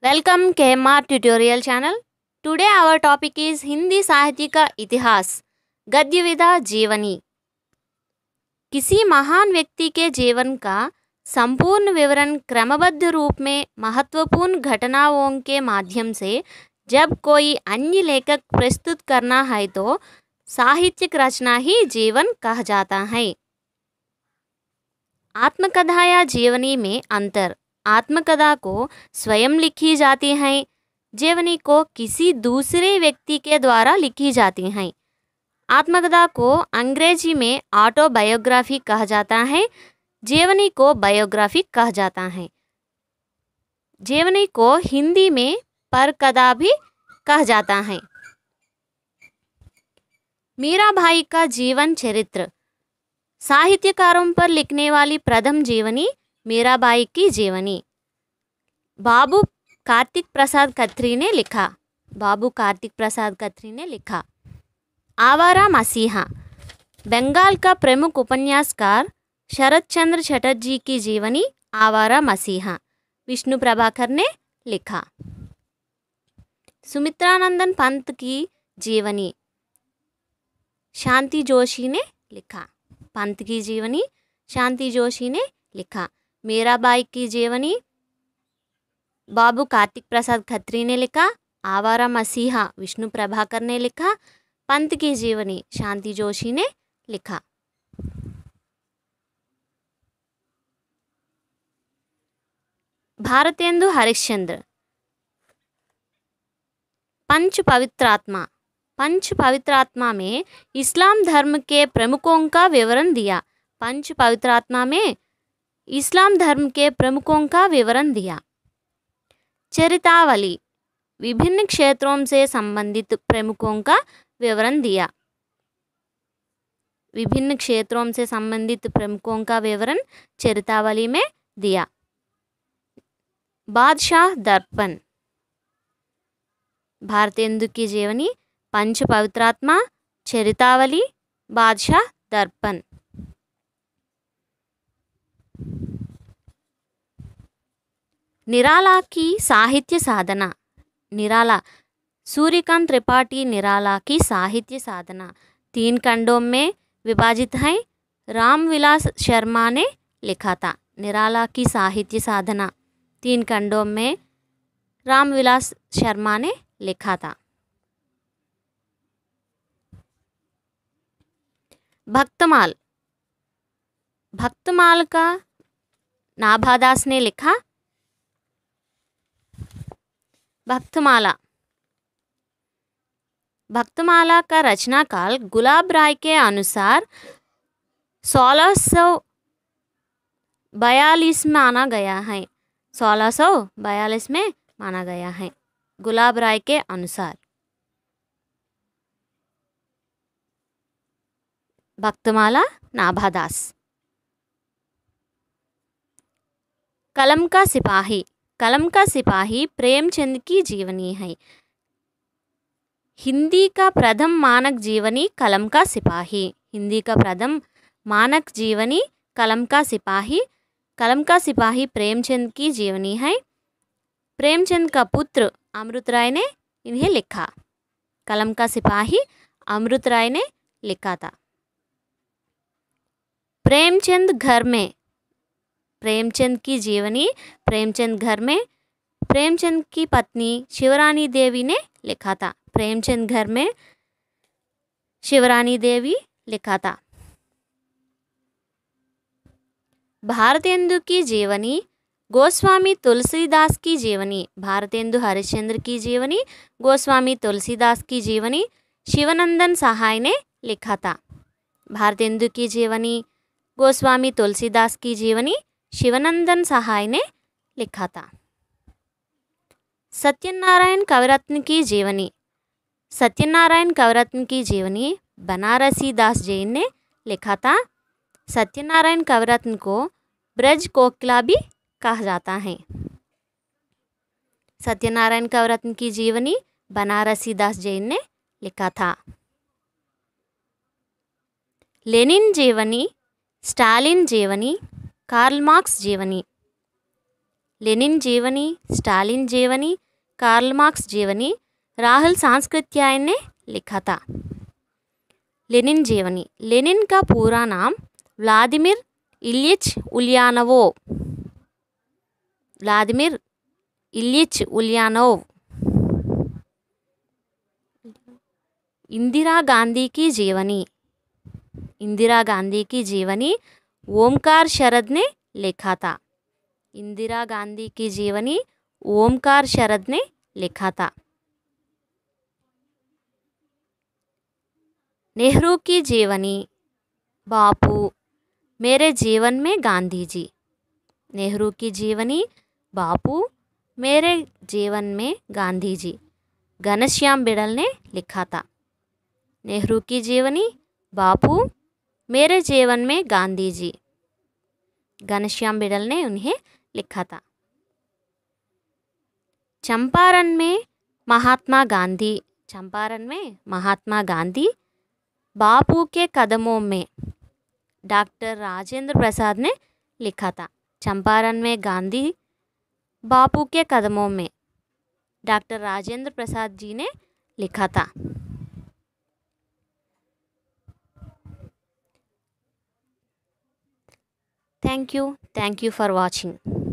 Welcome KMR tutorial channel. Today our topic is Hindi साहित्य का इतिहास गद्य विधा जीवनी। किसी महान व्यक्ति के जीवन का संपूर्ण विवरण क्रमबद्ध रूप में महत्वपूर्ण घटनाओं के माध्यम से जब कोई अन्य लेखक प्रस्तुत करना है तो साहित्यिक रचना ही जीवन कहा जाता है। आत्मकथा या जीवनी में अंतर। आत्मकथा को स्वयं लिखी जाती है, जीवनी को किसी दूसरे व्यक्ति के द्वारा लिखी जाती है। आत्मकथा को अंग्रेजी में ऑटोबायोग्राफी कहा जाता है, जीवनी को बायोग्राफी कहा जाता है। जीवनी को हिंदी में परकथा भी कहा जाता है। मीराबाई का जीवन चरित्र। साहित्यकारों पर लिखने वाली प्रथम जीवनी मीराबाई की जीवनी बाबू कार्तिक प्रसाद खत्री ने लिखा। बाबू कार्तिक प्रसाद खत्री ने लिखा। आवारा मसीहा। बंगाल का प्रमुख उपन्यासकार शरद चंद्र चटर्जी की जीवनी आवारा मसीहा विष्णु प्रभाकर ने लिखा। सुमित्रानंदन पंत की जीवनी शांति जोशी ने लिखा। पंत की जीवनी शांति जोशी ने लिखा। मीराबाई की जीवनी बाबू कार्तिक प्रसाद खत्री ने लिखा। आवारा मसीहा विष्णु प्रभाकर ने लिखा। पंत की जीवनी शांति जोशी ने लिखा। भारतेंदु हरिश्चंद्र। पंच पवित्रात्मा। पंच पवित्रात्मा में इस्लाम धर्म के प्रमुखों का विवरण दिया। पंच पवित्रात्मा में इस्लाम धर्म के प्रमुखों का विवरण दिया। चरितावली विभिन्न क्षेत्रों से संबंधित प्रमुखों का विवरण दिया। विभिन्न क्षेत्रों से संबंधित प्रमुखों का विवरण चरितावली में दिया। बादशाह दर्पण। भारतेंदु की जीवनी पंच पवित्रात्मा चरितावली बादशाह दर्पण। निराला की साहित्य साधना। निराला सूर्यकांत त्रिपाठी निराला की साहित्य साधना 3 खंडों में विभाजित है। रामविलास शर्मा ने लिखा था। निराला की साहित्य साधना 3 खंडों में रामविलास शर्मा ने लिखा था। भक्तमाल। भक्तमाल का नाभादास ने लिखा। भक्तमाला। भक्तमाला का रचना काल गुलाब राय के अनुसार 1642 माना गया है। 1642 में माना गया है गुलाब राय के अनुसार। भक्तमाला नाभादास। कलम का सिपाही। कलम का सिपाही प्रेमचंद की जीवनी है। हिंदी का प्रथम मानक जीवनी कलम का सिपाही। हिंदी का प्रथम मानक जीवनी कलम का सिपाही। कलम का सिपाही प्रेमचंद की जीवनी है। प्रेमचंद का पुत्र अमृत राय ने इन्हें लिखा। कलम का सिपाही अमृत राय ने लिखा था। प्रेमचंद घर में। प्रेमचंद की जीवनी प्रेमचंद घर में प्रेमचंद की पत्नी शिवरानी देवी ने लिखा था। प्रेमचंद घर में शिवरानी देवी लिखा था। भारतेंदु की जीवनी गोस्वामी तुलसीदास की जीवनी। भारतेंदु हरिश्चंद्र की जीवनी गोस्वामी तुलसीदास की जीवनी शिवानंदन सहाय ने लिखा था। भारतेंदु की जीवनी गोस्वामी तुलसीदास की जीवनी शिवानंदन सहाय ने लिखा था। सत्यनारायण कविरत्न की जीवनी। सत्यनारायण कविरत्न की जीवनी बनारसी दास जैन ने लिखा था। सत्यनारायण कविरत्न को ब्रज कोकिला भी कहा जाता है। सत्यनारायण कविरत्न की जीवनी बनारसी दास जैन ने लिखा था। लेनिन जीवनी स्टालिन जीवनी कार्ल मार्क्स जीवनी। लेनिन जीवनी, स्टालिन जीवनी, कार्ल मार्क्स जीवनी राहुल सांस्कृत्यायन ने लिखा था। लेनिन जीवनी, लेनिन का पूरा नाम व्लादिमीर इलियच उलियानोव, व्लादिमीर इलियच उलियानोव। इंदिरा गांधी की जीवनी, इंदिरा गांधी की जीवनी ओमकार शरद ने लिखा था। इंदिरा गांधी की जीवनी ओमकार शरद ने लिखा था। नेहरू की जीवनी बापू, मेरे जीवन में गांधी जी। नेहरू की जीवनी बापू, मेरे जीवन में गांधी जी घनश्याम बिड़ल ने लिखा था। नेहरू की जीवनी बापू, मेरे जीवन में गांधी जी घनश्याम बिड़ल ने उन्हें लिखा था। चंपारण में महात्मा गांधी, चंपारण में महात्मा गांधी बापू के कदमों में डॉक्टर राजेंद्र प्रसाद ने लिखा था। चंपारण में गांधी बापू के कदमों में डॉक्टर राजेंद्र प्रसाद जी ने लिखा था। Thank you for watching.